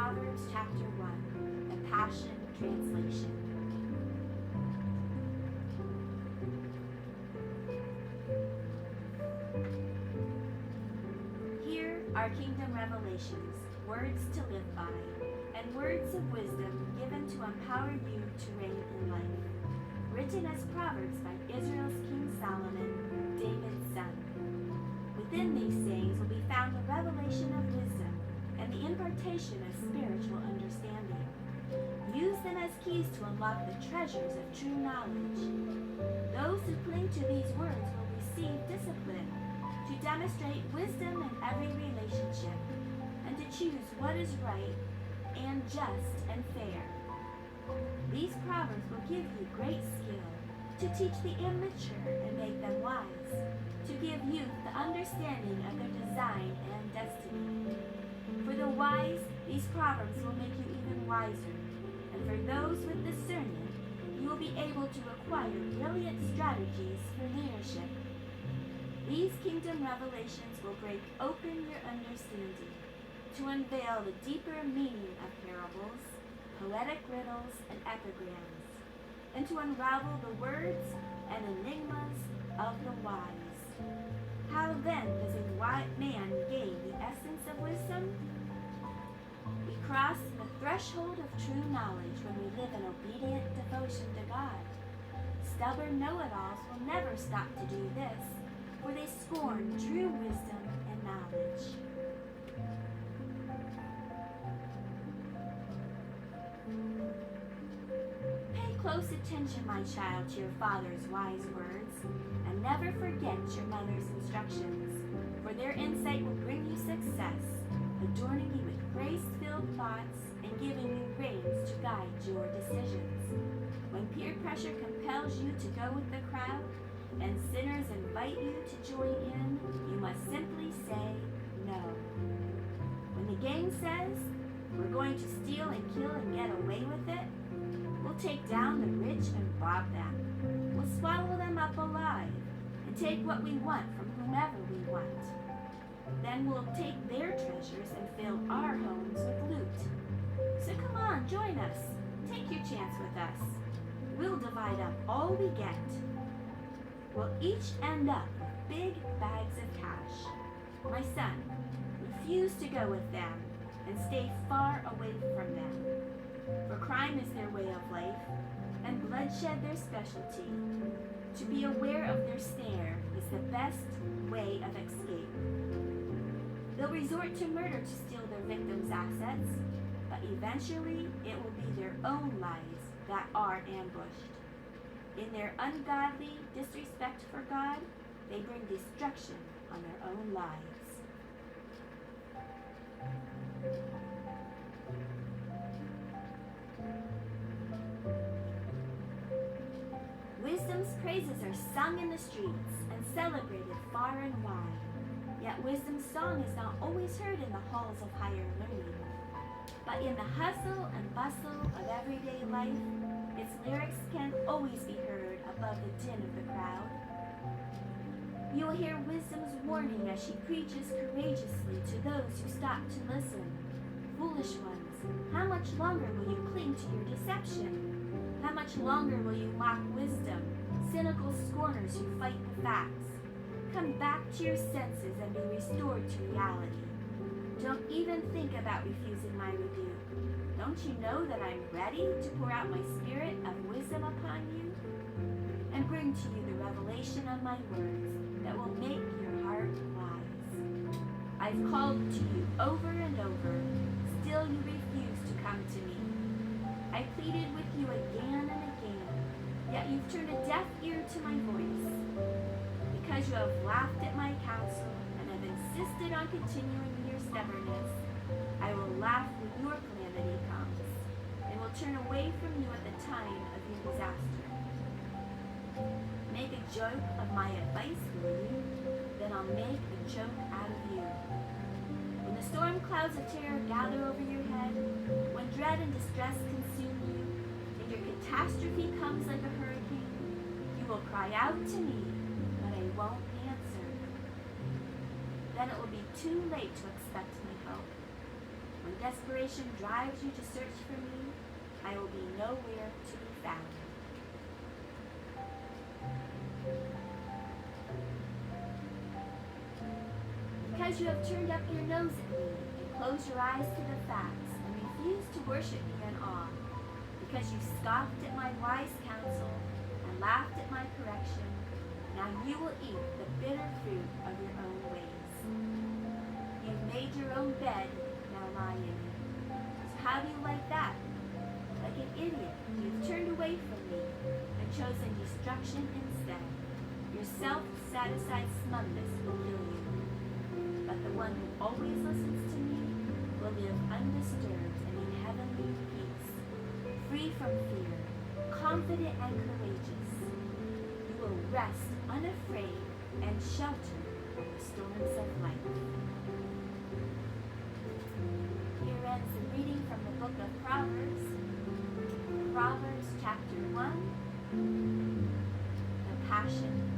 Proverbs chapter 1, the Passion Translation. Here are kingdom revelations, words to live by, and words of wisdom given to empower you to reign in life. Written as Proverbs by Israel's King Solomon, David's son. Within these sayings will be found the revelation of wisdom and the impartation of spiritual understanding. Use them as keys to unlock the treasures of true knowledge. Those who cling to these words will receive discipline to demonstrate wisdom in every relationship and to choose what is right and just and fair. These proverbs will give you great skill to teach the immature and make them wise, to give youth the understanding of their design and destiny. For the wise, these proverbs will make you even wiser, and for those with discernment, you will be able to acquire brilliant strategies for leadership. These kingdom revelations will break open your understanding to unveil the deeper meaning of parables, poetic riddles, and epigrams, and to unravel the words and enigmas of the wise. How then does a wise man gain the essence of wisdom? We cross the threshold of true knowledge when we live in obedient devotion to God. Stubborn know-it-alls will never stop to do this, for they scorn true wisdom and knowledge. Pay close attention, my child, to your father's wise words, and never forget your mother's instructions, for their insight will bring you success, adorning you with grace-filled thoughts and giving you reins to guide your decisions. When peer pressure compels you to go with the crowd, and sinners invite you to join in, you must simply say no. When the gang says, we're going to steal and kill and get away with it, we'll take down the rich and rob them. We'll swallow them up alive and take what we want from whomever we want. Then we'll take their treasures and fill our homes with loot. So come on, join us. Take your chance with us. We'll divide up all we get. We'll each end up with big bags of cash. My son, refuse to go with them and stay far away from them. For crime is their way of life, and bloodshed their specialty. To be aware of their snare is the best way of escape. They'll resort to murder to steal their victims' assets, but eventually it will be their own lives that are ambushed. In their ungodly disrespect for God, they bring destruction on their own lives. Wisdom's praises are sung in the streets and celebrated far and wide. Yet wisdom's song is not always heard in the halls of higher learning. But in the hustle and bustle of everyday life, its lyrics can always be heard above the din of the crowd. You will hear wisdom's warning as she preaches courageously to those who stop to listen. Foolish ones, how much longer will you cling to your deception? How much longer will you mock wisdom, cynical scorners who fight the facts? Come back to your senses and be restored to reality. Don't even think about refusing my rebuke. Don't you know that I'm ready to pour out my spirit of wisdom upon you and bring to you the revelation of my words that will make your heart wise? I've called to you over and over, still you refuse to come to me. I pleaded with you again and again, yet you've turned a deaf ear to my voice. Because you have laughed at my counsel and have insisted on continuing your stubbornness, I will laugh when your calamity comes, and will turn away from you at the time of your disaster. Make a joke of my advice, will you? Then I'll make a joke out of you. When the storm clouds of terror gather over your head, when dread and distress consume you, and your catastrophe comes like a hurricane, you will cry out to me, but I won't answer. Then it will be too late to expect my help. When desperation drives you to search for me, I will be nowhere to be found. Because you have turned up your nose at me and closed your eyes to the facts and refused to worship me in awe, because you scoffed at my wise counsel and laughed at my correction, now you will eat the bitter fruit of your own ways. You've made your own bed, now lie in it. So how do you like that? Like an idiot, you've turned away from me and chosen destruction instead. Your self-satisfied smugness will kill you. But the one who always listens to me will live undisturbed and in heavenly peace, free from fear, confident and courageous. You will rest unafraid and sheltered from the storms of life. Here ends the reading from the book of Proverbs. Proverbs chapter 1, the Passion